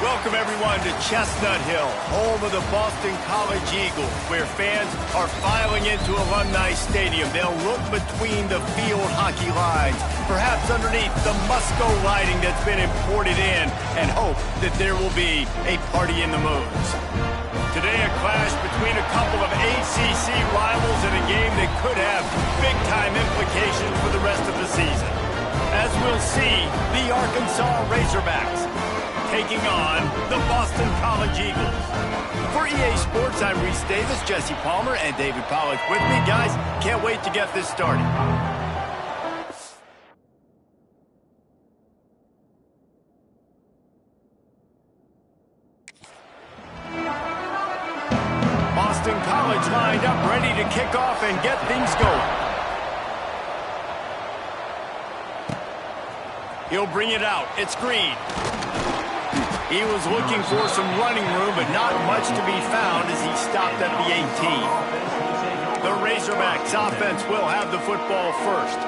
Welcome, everyone, to Chestnut Hill, home of the Boston College Eagles, where fans are filing into Alumni Stadium. They'll look between the field hockey lines, perhaps underneath the Musco lighting that's been imported in, and hope that there will be a party in the moons. Today, a clash between a couple of ACC rivals in a game that could have big-time implications for the rest of the season. As we'll see, the Arkansas Razorbacks taking on the Boston College Eagles. For EA Sports, I'm Reese Davis, Jesse Palmer, and David Pollack with me. Guys, can't wait to get this started. Boston College lined up, ready to kick off and get things going. He'll bring it out. It's Green. He was looking for some running room, but not much to be found as he stopped at the 18. The Razorbacks offense will have the football first.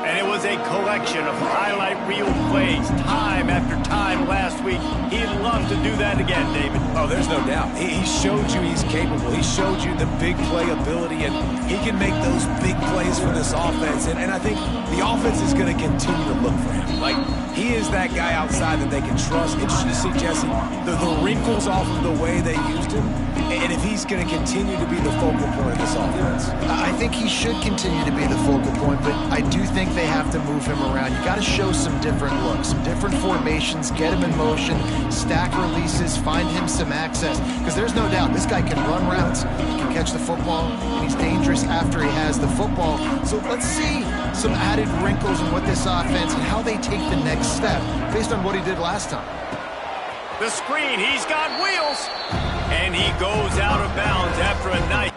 And it was a collection of highlight reel plays time after time last week. He'd love to do that again, David. Oh, there's no doubt. He showed you he's capable. He showed you the big play ability, and he can make those big plays for this offense. And I think the offense is going to continue to look for him. Like, he is that guy outside that they can trust. Interesting to see, Jesse, the wrinkles off of the way they used him, and if he's going to continue to be the focal point of this offense. I think he should continue to be the focal point, but I do think they have to move him around. You got to show some different looks, some different formations, get him in motion, stack releases, find him some access, because there's no doubt this guy can run routes, he can catch the football, and he's dangerous after he has the football. So let's see some added wrinkles in what this offense and how they take the next step based on what he did last time. The screen, he's got wheels, and he goes out of bounds after a nice...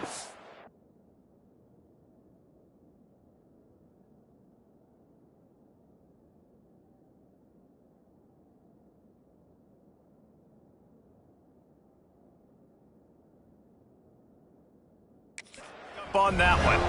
on that one.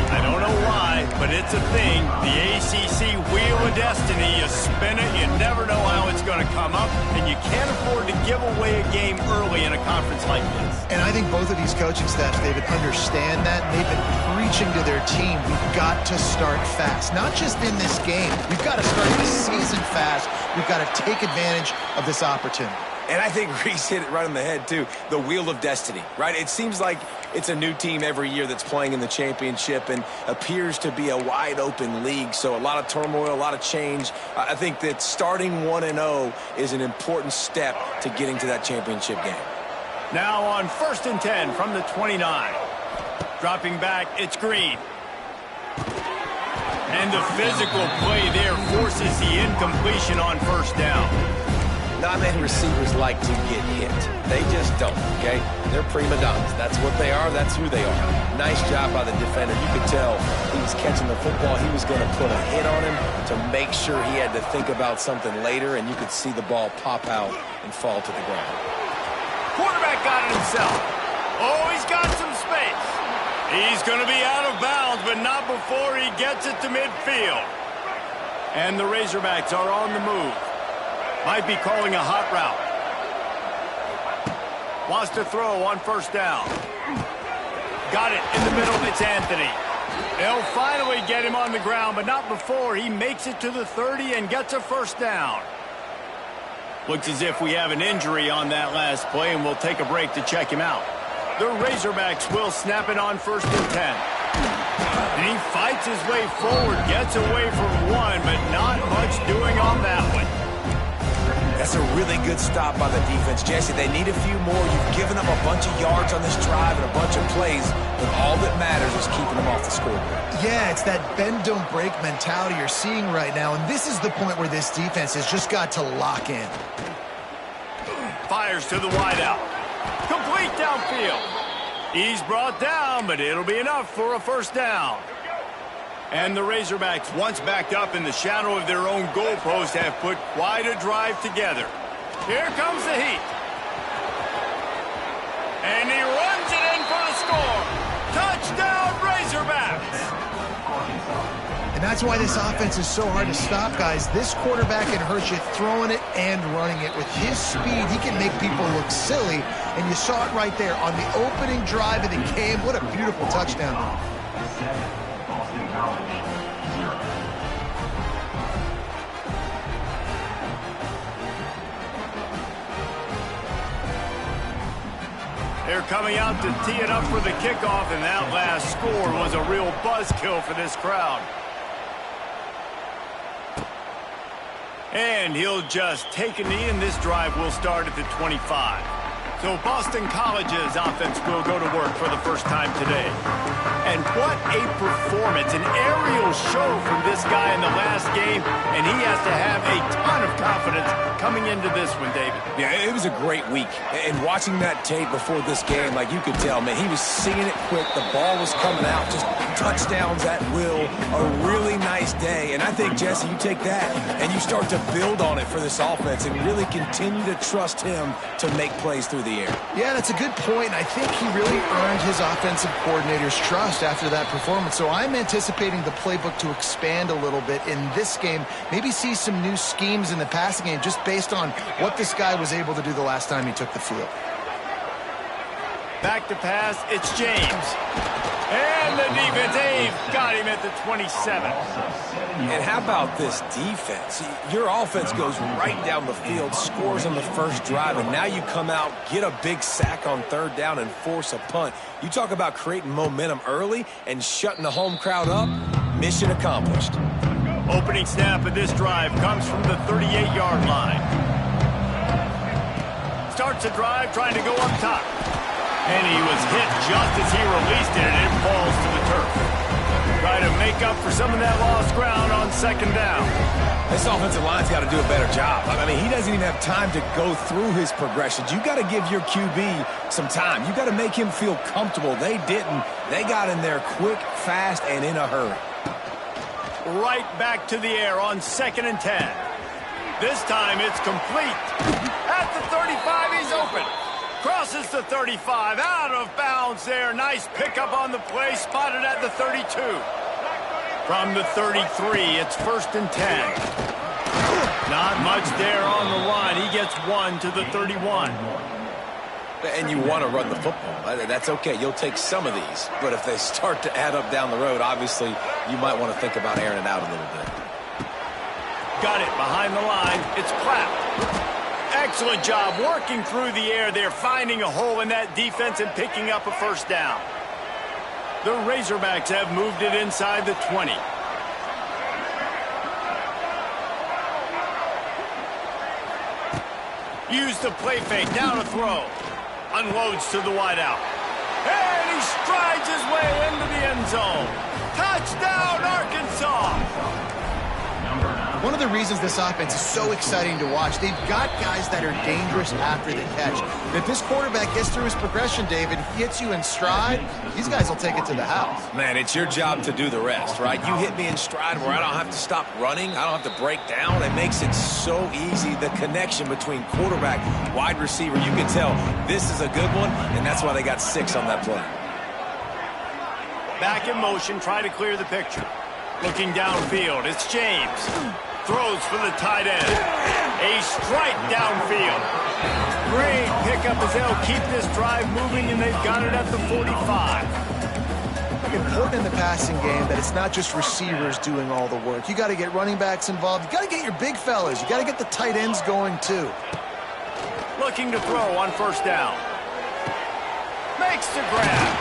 I don't know why, but it's a thing. The ACC Wheel of Destiny, you spin it, you never know how it's going to come up, and you can't afford to give away a game early in a conference like this. And I think both of these coaching staffs, David, understand that. They've been preaching to their team, we've got to start fast. Not just in this game. We've got to start the season fast. We've got to take advantage of this opportunity. And I think Reese hit it right on the head, too. The Wheel of Destiny, right? It seems like it's a new team every year that's playing in the championship and appears to be a wide-open league. So a lot of turmoil, a lot of change. I think that starting 1-0 is an important step to getting to that championship game. Now on 1st and 10 from the 29. Dropping back, it's Green. And the physical play there forces the incompletion on first down. Not many receivers like to get hit. They just don't, okay? They're prima donnas. That's what they are. That's who they are. Nice job by the defender. You could tell he was catching the football. He was going to put a hit on him to make sure he had to think about something later, and you could see the ball pop out and fall to the ground. Quarterback got it himself. Oh, he's got some space. He's going to be out of bounds, but not before he gets it to midfield. And the Razorbacks are on the move. Might be calling a hot route. Wants to throw on 1st down. Got it in the middle. It's Anthony. They'll finally get him on the ground, but not before he makes it to the 30 and gets a 1st down. Looks as if we have an injury on that last play, and we'll take a break to check him out. The Razorbacks will snap it on 1st and 10. And he fights his way forward, gets away from one, but not much doing on that one. That's a really good stop by the defense, Jesse. They need a few more. You've given them a bunch of yards on this drive and a bunch of plays, but all that matters is keeping them off the scoreboard. Yeah, it's that bend, don't break mentality you're seeing right now, and this is the point where this defense has just got to lock in. Fires to the wideout. Complete downfield. He's brought down, but it'll be enough for a 1st down. And the Razorbacks, once backed up in the shadow of their own goalpost, have put quite a drive together. Here comes the heat. And he runs it in for the score. Touchdown, Razorbacks! And that's why this offense is so hard to stop, guys. This quarterback can hurt you throwing it and running it. With his speed, he can make people look silly. And you saw it right there on the opening drive of the game. What a beautiful touchdown. They're coming out to tee it up for the kickoff, and that last score was a real buzzkill for this crowd. And he'll just take a knee, and this drive will start at the 25. So Boston College's offense will go to work for the first time today. And what a performance, an aerial show from this guy in the last game, and he has to have a ton of confidence coming into this one, David. Yeah, it was a great week. And watching that tape before this game, like you could tell, man, he was singing it quick. The ball was coming out, just touchdowns at will. A really nice day. And I think, Jesse, you take that and you start to build on it for this offense and really continue to trust him to make plays through the air. Yeah, that's a good point. I think he really earned his offensive coordinator's trust after that performance. So I'm anticipating the playbook to expand a little bit in this game. Maybe see some new schemes in the passing game just based on what this guy was able to do the last time he took the field. Back to pass, it's James. And the defense, got him at the 27. And how about this defense? Your offense goes right down the field, scores on the first drive, and now you come out, get a big sack on third down, and force a punt. You talk about creating momentum early and shutting the home crowd up. Mission accomplished. Opening snap of this drive comes from the 38-yard line. Starts the drive trying to go up top. And he was hit just as he released it, and it falls to the turf. Try to make up for some of that lost ground on second down. This offensive line's got to do a better job. I mean, he doesn't even have time to go through his progressions. You got to give your QB some time. You got to make him feel comfortable. They didn't. They got in there quick, fast, and in a hurry. Right back to the air on 2nd and 10. This time it's complete. At the 35, he's open. Crosses the 35, out of bounds there. Nice pickup on the play, spotted at the 32. From the 33, it's 1st and 10. Not much there on the line. He gets one to the 31. And you want to run the football. That's okay. You'll take some of these. But if they start to add up down the road, obviously, you might want to think about airing it out a little bit. Got it behind the line. It's Clapp. Excellent job working through the air there, finding a hole in that defense and picking up a first down. The Razorbacks have moved it inside the 20. Use the play fake, now to throw. Unloads to the wideout. And he strides his way into the end zone. Touchdown, Arkansas! One of the reasons this offense is so exciting to watch, they've got guys that are dangerous after the catch. And if this quarterback gets through his progression, David, he hits you in stride, these guys will take it to the house. Man, it's your job to do the rest, right? You hit me in stride where I don't have to stop running. I don't have to break down. It makes it so easy, the connection between quarterback, wide receiver. You can tell this is a good one, and that's why they got 6 on that play. Back in motion, try to clear the picture. Looking downfield, it's James. Throws for the tight end. A strike downfield. Great pickup as they'll keep this drive moving, and they've got it at the 45. Important in the passing game that it's not just receivers doing all the work. You got to get running backs involved. You got to get your big fellas. You got to get the tight ends going too. Looking to throw on first down. Makes the grab.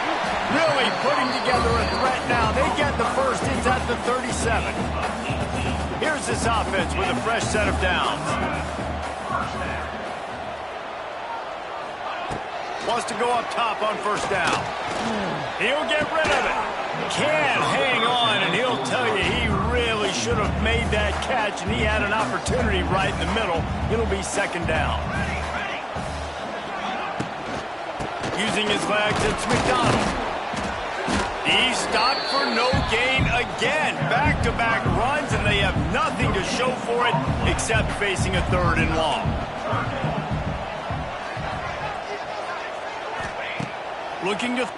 Really putting together a threat now. They get the first. It's at the 37. Here's this offense with a fresh set of downs. Wants to go up top on first down. He'll get rid of it. Can't hang on, and he'll tell you he really should have made that catch, and he had an opportunity right in the middle. It'll be second down. Using his legs, it's McDonald. He's stopped for no gain again. Back-to-back runs, and they have nothing to show for it except facing a 3rd and long. Looking to...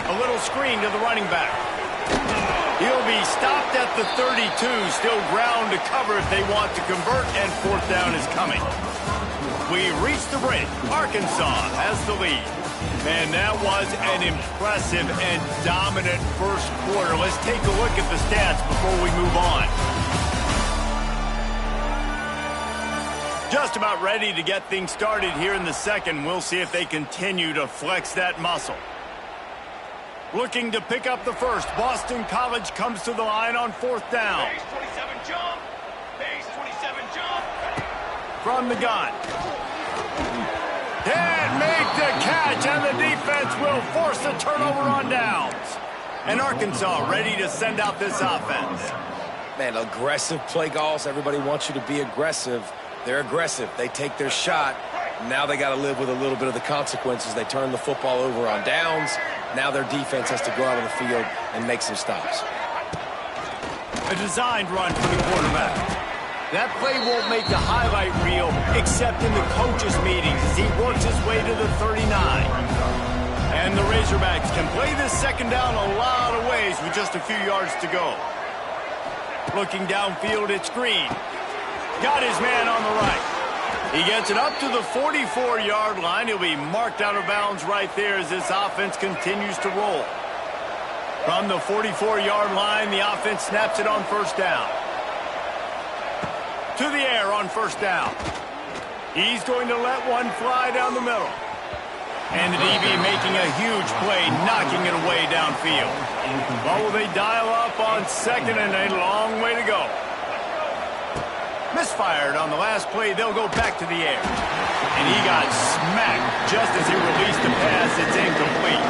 A little screen to the running back. He'll be stopped at the 32. Still ground to cover if they want to convert, and fourth down is coming. We reached the break. Arkansas has the lead. Man, that was an impressive and dominant first quarter. Let's take a look at the stats before we move on. Just about ready to get things started here in the second. We'll see if they continue to flex that muscle. Looking to pick up the first. Boston College comes to the line on fourth down. Base 27 jump. Base 27 jump. From the gun. And make the catch, and the defense will force a turnover on downs. And Arkansas ready to send out this offense. Man, aggressive play calls. Everybody wants you to be aggressive. They're aggressive. They take their shot. Now they got to live with a little bit of the consequences. They turn the football over on downs. Now their defense has to go out on the field and make some stops. A designed run for the quarterback. That play won't make the highlight reel except in the coaches' meetings as he works his way to the 39. And the Razorbacks can play this second down a lot of ways with just a few yards to go. Looking downfield, it's Green. Got his man on the right. He gets it up to the 44-yard line. He'll be marked out of bounds right there as this offense continues to roll. From the 44-yard line, the offense snaps it on first down. To the air on first down. He's going to let one fly down the middle. And the DB making a huge play, knocking it away downfield. Well, will they dial up on second, and a long way to go. Misfired on the last play. They'll go back to the air. And he got smacked just as he released the pass. It's incomplete.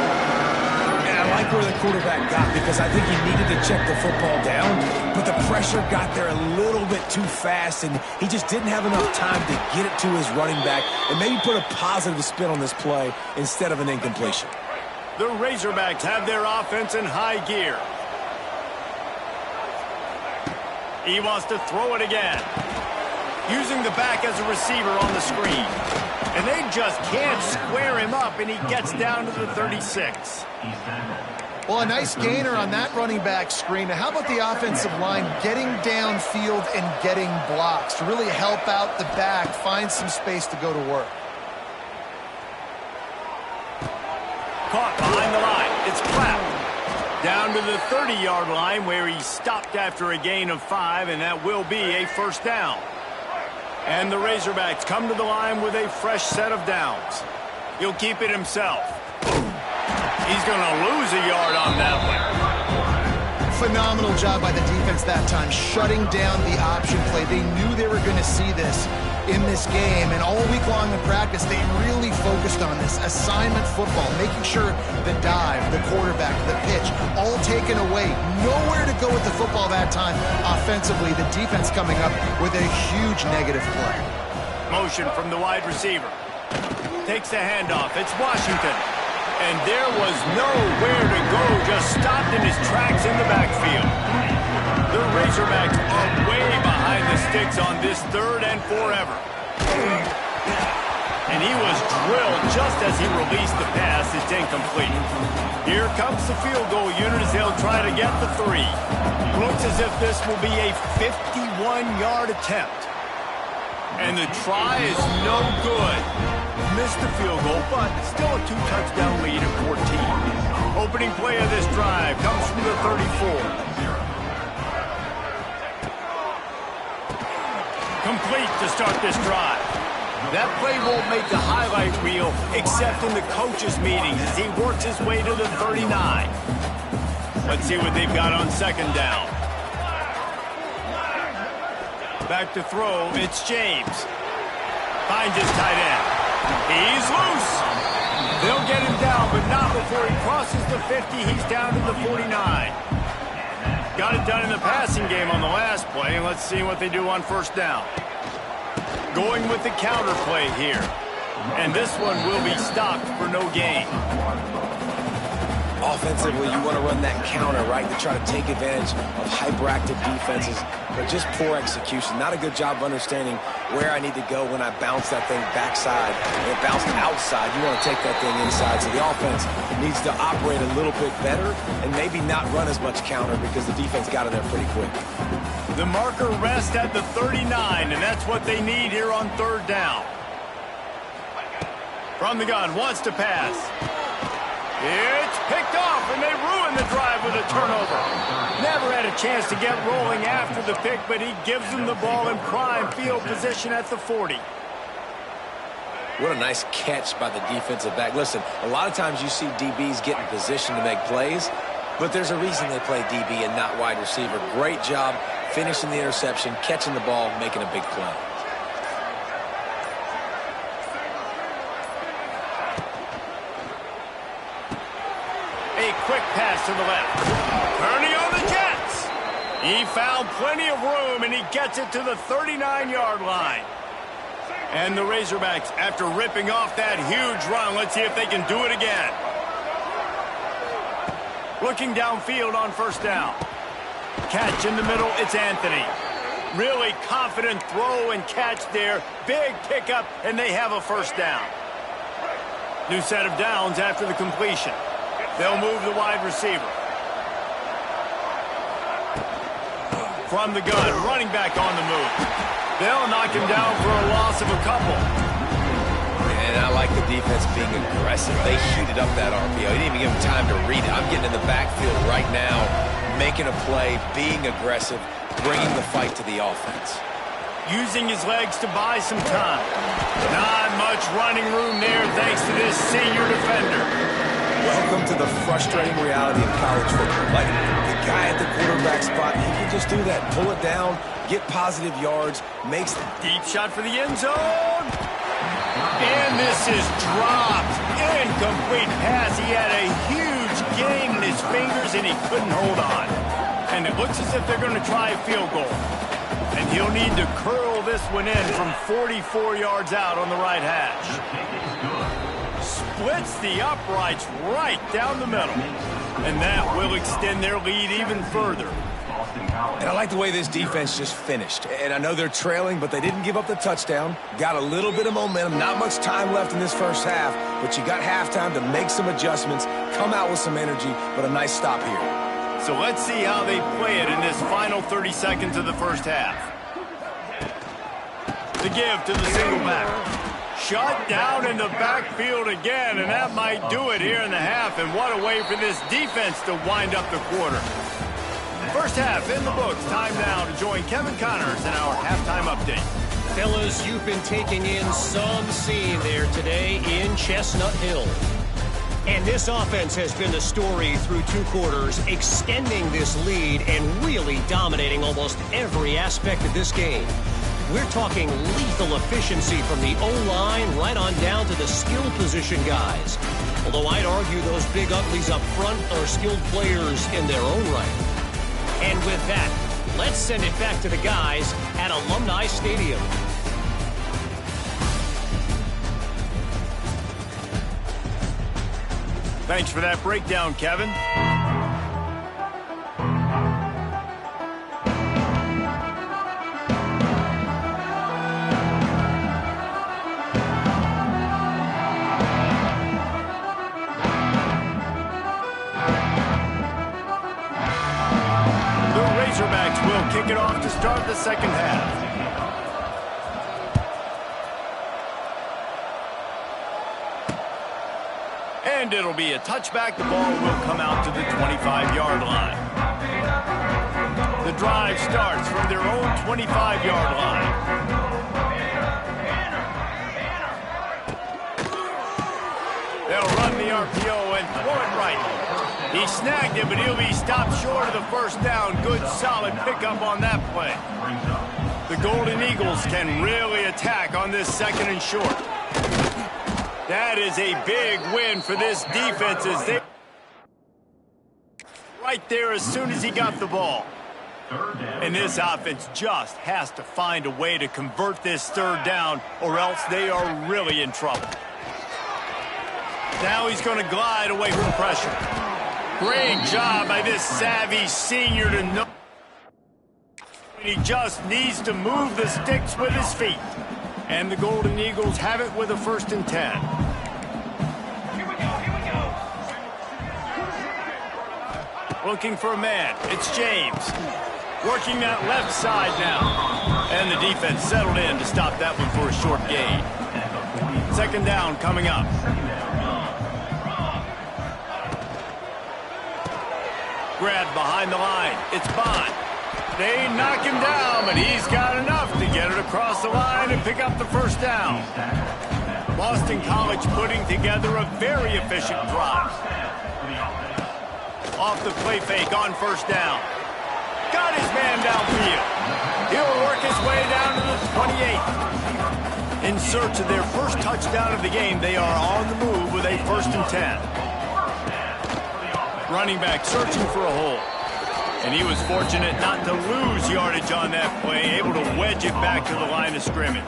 And I like where the quarterback got because I think he needed to check the football down, but the pressure got there a little bit too fast, and he just didn't have enough time to get it to his running back and maybe put a positive spin on this play instead of an incompletion. The Razorbacks have their offense in high gear. He wants to throw it again. Using the back as a receiver on the screen. And they just can't square him up, and he gets down to the 36. Well, a nice gainer on that running back screen. Now, how about the offensive line getting downfield and getting blocks to really help out the back, find some space to go to work? Caught behind the line. It's Clapp. Down to the 30-yard line where he stopped after a gain of 5, and that will be a first down. And the Razorbacks come to the line with a fresh set of downs. He'll keep it himself. He's going to lose a yard on that one. Phenomenal job by the defense that time, shutting down the option play. They knew they were going to see this in this game, and all week long in practice, they really focused on this assignment football, making sure the dive, the quarterback, the pitch, all taken away. Nowhere to go with the football that time. Offensively, the defense coming up with a huge negative play. Motion from the wide receiver. Takes the handoff. It's Washington. And there was nowhere to go, just stopped in his tracks in the backfield. The Razorbacks are way behind the sticks on this third and forever. And he was drilled just as he released the pass. It's incomplete. Here comes the field goal unit as they'll try to get the 3. Looks as if this will be a 51-yard attempt. And the try is no good. Missed the field goal, but still a 2-touchdown lead at 14. Opening play of this drive comes from the 34. Complete to start this drive. That play won't make the highlight reel except in the coaches' meetings as he works his way to the 39. Let's see what they've got on second down. Back to throw, it's James. Finds his tight end. He's loose. They'll get him down, but not before he crosses the 50. He's down to the 49. Got it done in the passing game on the last play. Let's see what they do on first down. Going with the counter play here. And this one will be stopped for no gain. Offensively, you want to run that counter, right, to try to take advantage of hyperactive defenses, but just poor execution. Not a good job of understanding where I need to go when I bounce that thing backside. When it bounced outside, you want to take that thing inside. So the offense needs to operate a little bit better and maybe not run as much counter because the defense got in there pretty quick. The marker rests at the 39, and that's what they need here on third down. From the gun, wants to pass. It's picked off, and they ruin the drive with a turnover. Never had a chance to get rolling after the pick, but he gives them the ball in prime field position at the 40. What a nice catch by the defensive back. Listen, a lot of times you see DBs get in position to make plays, but there's a reason they play DB and not wide receiver. Great job finishing the interception, catching the ball, making a big play. A quick pass to the left. Kearney on the Jets. He found plenty of room, and he gets it to the 39-yard line. And the Razorbacks, after ripping off that huge run, let's see if they can do it again. Looking downfield on first down. Catch in the middle, it's Anthony. Really confident throw and catch there. Big pickup, and they have a first down. New set of downs after the completion. They'll move the wide receiver. From the gun, running back on the move. They'll knock him down for a loss of a couple. And I like the defense being aggressive. They heated up that RPO. He didn't even give him time to read it. I'm getting in the backfield right now, making a play, being aggressive, bringing the fight to the offense. Using his legs to buy some time. Not much running room there thanks to this senior defender. Welcome to the frustrating reality of college football. Like, the guy at the quarterback spot, he can just do that. Pull it down, get positive yards, makes... Deep shot for the end zone. And this is dropped. Incomplete pass. He had a huge gain in his fingers, and he couldn't hold on. And it looks as if they're going to try a field goal. And he'll need to curl this one in from 44 yards out on the right hash. Splits the uprights right down the middle. And that will extend their lead even further. And I like the way this defense just finished. And I know they're trailing, but they didn't give up the touchdown. Got a little bit of momentum. Not much time left in this first half, but you got halftime to make some adjustments, come out with some energy, but a nice stop here. So let's see how they play it in this final 30 seconds of the first half. The give to the single back. Shut down in the backfield again, and that might do it here in the half. And what a way for this defense to wind up the quarter. First half in the books. Time now to join Kevin Connors in our halftime update. Fellas, you've been taking in some scene there today in Chestnut Hill. And this offense has been the story through two quarters, extending this lead and really dominating almost every aspect of this game. We're talking lethal efficiency from the O-line right on down to the skill position guys. Although I'd argue those big uglies up front are skilled players in their own right. And with that, let's send it back to the guys at Alumni Stadium. Thanks for that breakdown, Kevin. Razorbacks will kick it off to start the second half. And it'll be a touchback. The ball will come out to the 25-yard line. The drive starts from their own 25-yard line. They'll run the RPO and throw it right. He snagged it, but he'll be stopped short of the first down. Good, solid pickup on that play. The Golden Eagles can really attack on this second and short. That is a big win for this defense as they right there as soon as he got the ball. And this offense just has to find a way to convert this third down, or else they are really in trouble. Now he's going to glide away from pressure. Great job by this savvy senior to know he just needs to move the sticks with his feet. And the Golden Eagles have it with a 1st and 10. Here we go. Looking for a man. It's James. Working that left side now. And the defense settled in to stop that one for a short gain. 2nd down coming up. Grab behind the line. It's Bond. They knock him down, but he's got enough to get it across the line and pick up the 1st down. Boston College putting together a very efficient drive. Off the play fake on 1st down. Got his man downfield. He'll work his way down to the 28. In search of their first touchdown of the game, they are on the move with a 1st and 10. Running back searching for a hole. And he was fortunate not to lose yardage on that play, able to wedge it back to the line of scrimmage.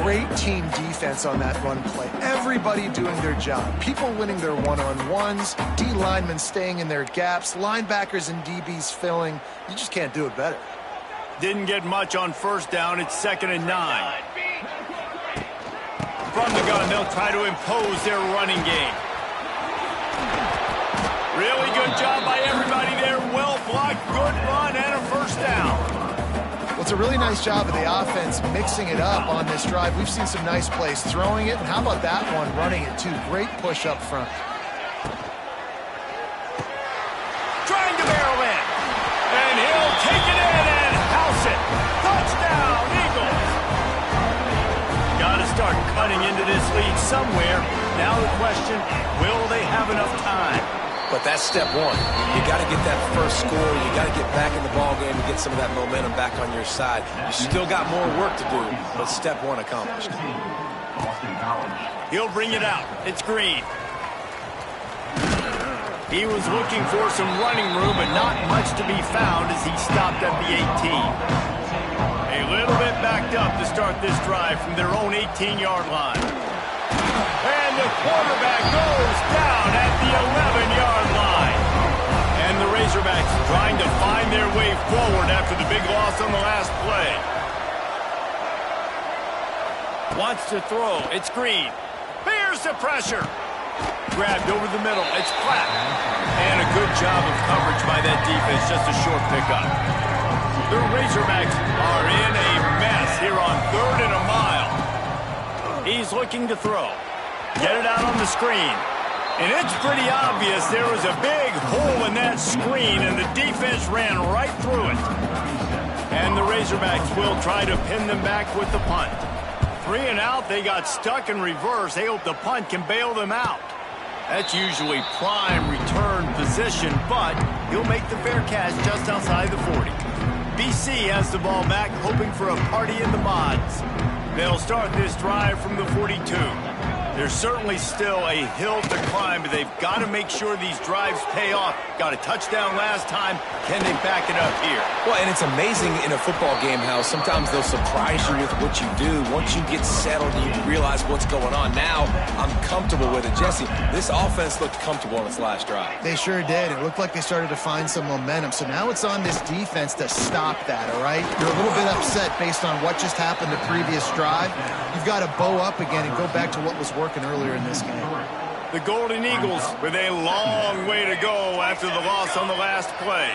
Great team defense on that run play. Everybody doing their job. People winning their one-on-ones, D linemen staying in their gaps, linebackers and DBs filling. You just can't do it better. Didn't get much on 1st down. It's 2nd and 9. From the gun, they'll try to impose their running game. Really good job by everybody there. Well blocked, good run, and a 1st down. Well, it's a really nice job of the offense mixing it up on this drive. We've seen some nice plays throwing it, and how about that one running it too? Great push up front. Trying to barrel in, and he'll take it in and house it. Touchdown, Eagles. Got to start cutting into this lead somewhere. Now the question, will they have enough time? But that's step one. You got to get that first score. You got to get back in the ball game and get some of that momentum back on your side. You still got more work to do, but step one accomplished. He'll bring it out. It's Green. He was looking for some running room, but not much to be found as he stopped at the 18. A little bit backed up to start this drive from their own 18-yard line. And the quarterback goes down at the 11-yard line. And the Razorbacks trying to find their way forward after the big loss on the last play. Wants to throw. It's Green. Here's the pressure. Grabbed over the middle. It's Platt. And a good job of coverage by that defense. Just a short pickup. The Razorbacks are in a mess here on 3rd and a mile. He's looking to throw. Get it out on the screen. And it's pretty obvious there was a big hole in that screen, and the defense ran right through it. And the Razorbacks will try to pin them back with the punt. 3 and out, they got stuck in reverse. They hope the punt can bail them out. That's usually prime return position, but he'll make the fair catch just outside the 40. BC has the ball back, hoping for a party in the mods. They'll start this drive from the 42. There's certainly still a hill to climb, but they've got to make sure these drives pay off. Got a touchdown last time. Can they back it up here? Well, and it's amazing in a football game how sometimes they'll surprise you with what you do. Once you get settled and you realize what's going on, now I'm comfortable with it. Jesse, this offense looked comfortable on its last drive. They sure did. It looked like they started to find some momentum. So now it's on this defense to stop that, all right? You're a little bit upset based on what just happened the previous drive. You've got to bow up again and go back to what was working earlier in this game. The Golden Eagles with a long way to go after the loss on the last play.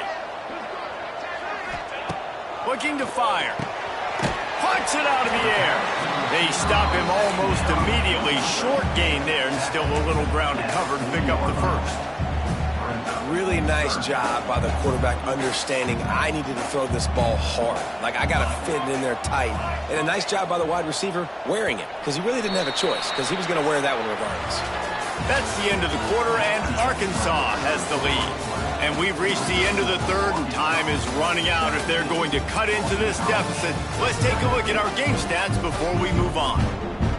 Looking to fire. Punts it out of the air. They stop him almost immediately. Short gain there, and still a little ground to cover to pick up the 1st. Really nice job by the quarterback understanding I needed to throw this ball hard. Like, I got to fit it in there tight. And a nice job by the wide receiver wearing it, because he really didn't have a choice, because he was going to wear that one regardless. That's the end of the quarter, and Arkansas has the lead. And we've reached the end of the 3rd, and time is running out if they're going to cut into this deficit. Let's take a look at our game stats before we move on.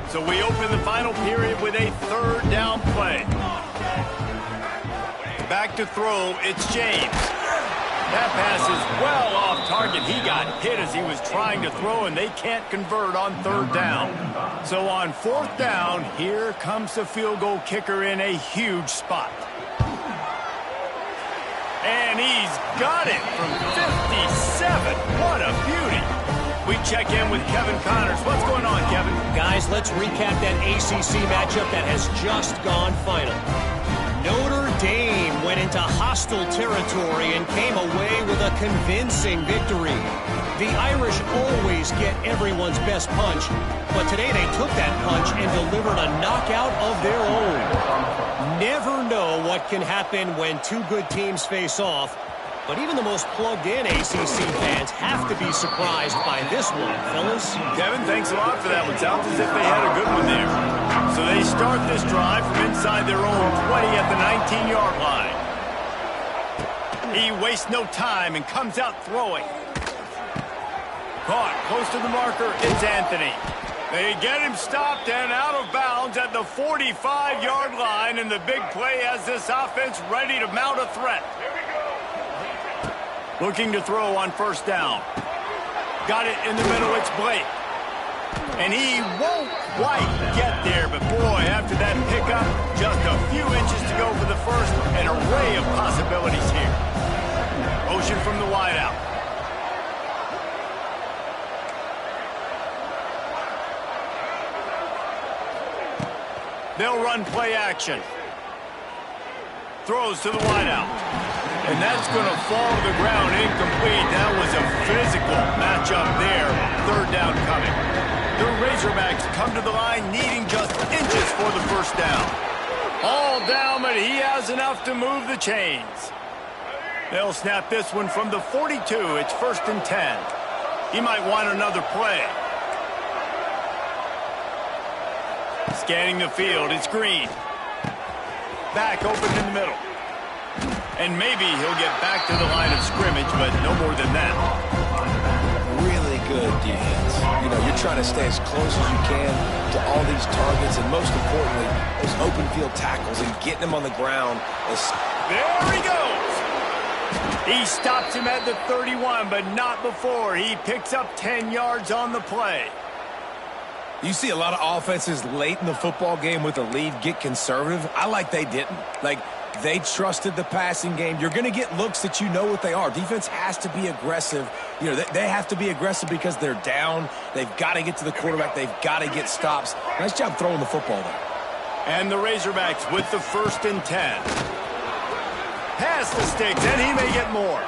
So we open the final period with a 3rd down play. Back to throw, it's James. That pass is well off target. He got hit as he was trying to throw, and they can't convert on 3rd down. So on 4th down, here comes the field goal kicker in a huge spot. And he's got it from 57. What a beauty. We check in with Kevin Connors. What's going on, Kevin? Guys, let's recap that ACC matchup that has just gone final. Notre Dame went into hostile territory and came away with a convincing victory. The Irish always get everyone's best punch, but today they took that punch and delivered a knockout of their own. Never know what can happen when two good teams face off, but even the most plugged-in ACC fans have to be surprised by this one, fellas. Kevin, thanks a lot for that one. Sounds as if they had a good one there. So they start this drive from inside their own 20 at the 19-yard line. He wastes no time and comes out throwing. Caught close to the marker, it's Anthony. They get him stopped and out of bounds at the 45-yard line, and the big play has this offense ready to mount a threat. Looking to throw on first down. Got it in the middle, it's Blake. And he won't quite get there, but boy, after that pickup, just a few inches to go for the first, an array of possibilities here. Motion from the wideout. They'll run play action. Throws to the wideout. And that's going to fall to the ground incomplete. That was a physical matchup there. Third down coming. The Razorbacks come to the line needing just inches for the first down. All down, but he has enough to move the chains. They'll snap this one from the 42. It's 1st and 10. He might want another play. Scanning the field, it's Green. Back open in the middle. And maybe he'll get back to the line of scrimmage, but no more than that. Really good defense. You know, you're trying to stay as close as you can to all these targets, and most importantly, those open field tackles and getting them on the ground. There he goes. He stops him at the 31, but not before. He picks up 10 yards on the play. You see a lot of offenses late in the football game with a lead get conservative. I like they didn't. Like, they trusted the passing game. You're going to get looks that you know what they are. Defense has to be aggressive. You know, they have to be aggressive because they're down. They've got to get to the quarterback. They've got to get stops. Nice job throwing the football there. And the Razorbacks with the 1st and 10. Pass the sticks, and he may get more.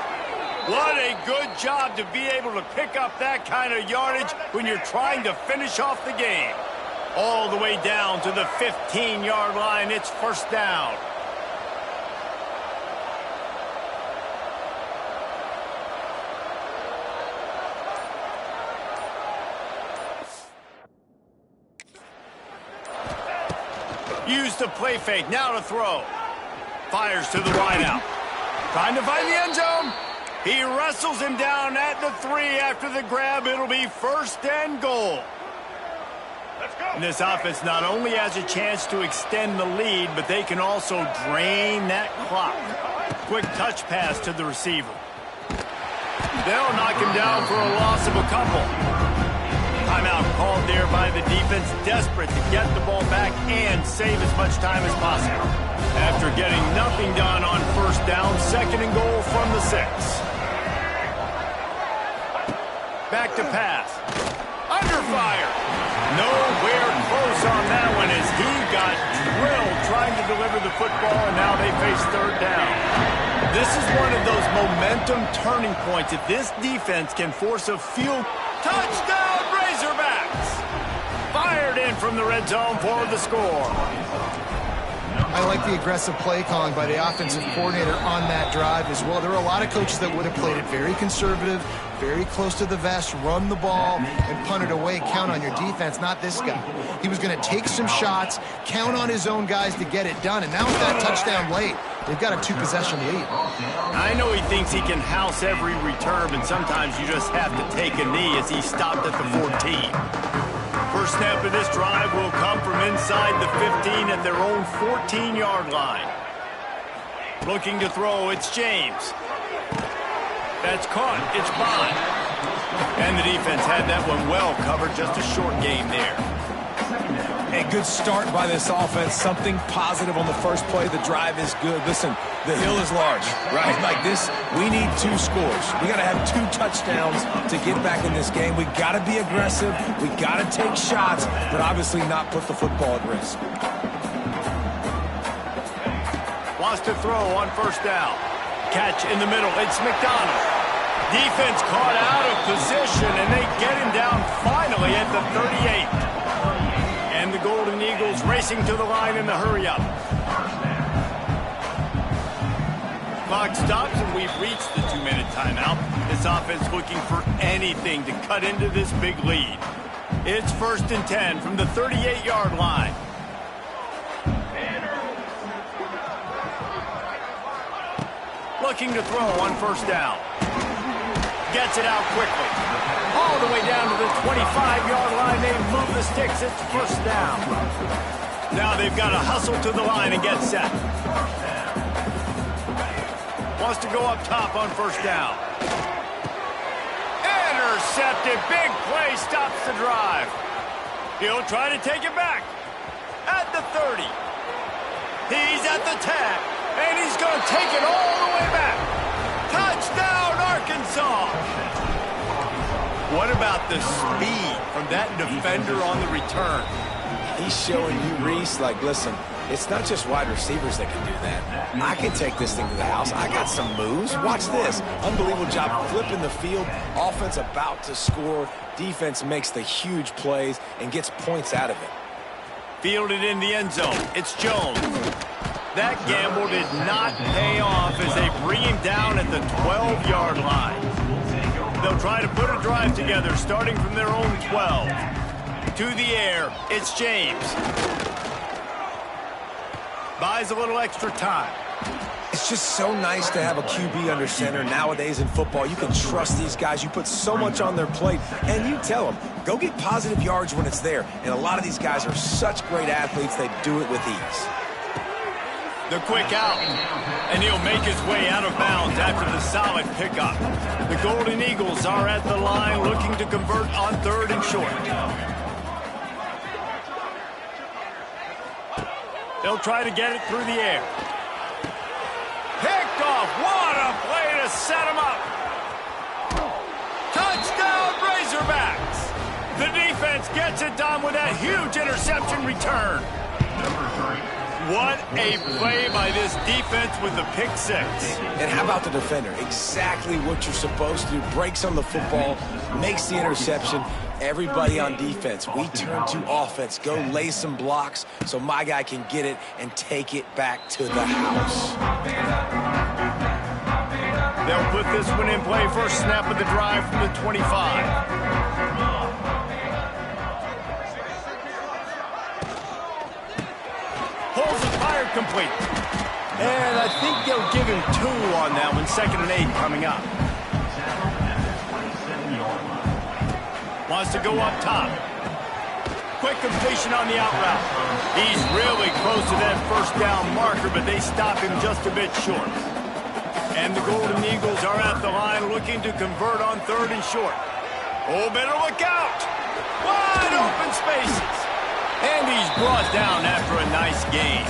What a good job to be able to pick up that kind of yardage when you're trying to finish off the game. All the way down to the 15-yard line. It's 1st down. Used to play fake, now to throw. Fires to the wideout. Trying to find the end zone. He wrestles him down at the 3 after the grab. It'll be 1st and goal. Let's go. And this offense not only has a chance to extend the lead, but they can also drain that clock. Quick touch pass to the receiver. They'll knock him down for a loss of a couple. Timeout called there by the defense, desperate to get the ball back and save as much time as possible. After getting nothing done on first down, 2nd and goal from the 6. Back to pass. Under fire. Nowhere close on that one as he got drilled trying to deliver the football, and now they face 3rd down. This is one of those momentum turning points. If this defense can force a field touchdown, Razorbacks! Fired in from the red zone for the score. I like the aggressive play calling by the offensive coordinator on that drive as well. There are a lot of coaches that would have played it very conservative, very close to the vest, run the ball, and punt it away. Count on your defense, not this guy. He was going to take some shots, count on his own guys to get it done, and now with that touchdown late, they've got a 2-possession lead. I know he thinks he can house every return, but sometimes you just have to take a knee as he stopped at the 14. First snap of this drive will come from inside the 15 at their own 14-yard line. Looking to throw, it's James. That's caught, it's Bond. And the defense had that one well covered, just a short game there. Hey, good start by this offense. Something positive on the first play. The drive is good. Listen, the hill is large, right? Like this, we need 2 scores. We got to have 2 touchdowns to get back in this game. We got to be aggressive. We got to take shots, but obviously not put the football at risk. Wants to throw on first down. Catch in the middle. It's McDonald. Defense caught out of position, and they get him down finally at the 38. And the Golden Eagles racing to the line in the hurry-up. Clock stops, and we've reached the 2-minute timeout. This offense looking for anything to cut into this big lead. It's 1st and 10 from the 38-yard line. Looking to throw on first down. Gets it out quickly. All the way down to the 25-yard line. They move the sticks. It's 1st down. Now they've got to hustle to the line and get set. Wants to go up top on first down. Intercepted. Big play stops the drive. He'll try to take it back. At the 30. He's at the 10. And he's going to take it all the way back. Touchdown, Arkansas. What about the speed from that defender on the return? He's showing you, Reese, like, listen, it's not just wide receivers that can do that. I can take this thing to the house. I got some moves. Watch this. Unbelievable job flipping the field. Offense about to score. Defense makes the huge plays and gets points out of it. Fielded in the end zone. It's Jones. That gamble did not pay off as they bring him down at the 12-yard line. They'll try to put a drive together starting from their own 12. To the air, it's James. Buys a little extra time. It's just so nice to have a QB under center. Nowadays in football, you can trust these guys. You put so much on their plate, and you tell them, go get positive yards when it's there. And a lot of these guys are such great athletes, they do it with ease. The quick out, and he'll make his way out of bounds after the solid pickup. The Golden Eagles are at the line looking to convert on 3rd and short. They'll try to get it through the air. Picked off. What a play to set him up. Touchdown, Razorbacks. The defense gets it done with that huge interception return. What a play by this defense with the pick 6. And how about the defender? Exactly what you're supposed to do. Breaks on the football, makes the interception. Everybody on defense, we turn to offense. Go lay some blocks so my guy can get it and take it back to the house. They'll put this one in play. First snap of the drive from the 25. Holds it fired complete. And I think they'll give him 2 on that one. 2nd and 8 coming up. Wants to go up top. Quick completion on the out route. He's really close to that first down marker, but they stop him just a bit short. And the Golden Eagles are at the line looking to convert on 3rd and short. Oh, better look out. Wide open spaces. And he's brought down after a nice gain.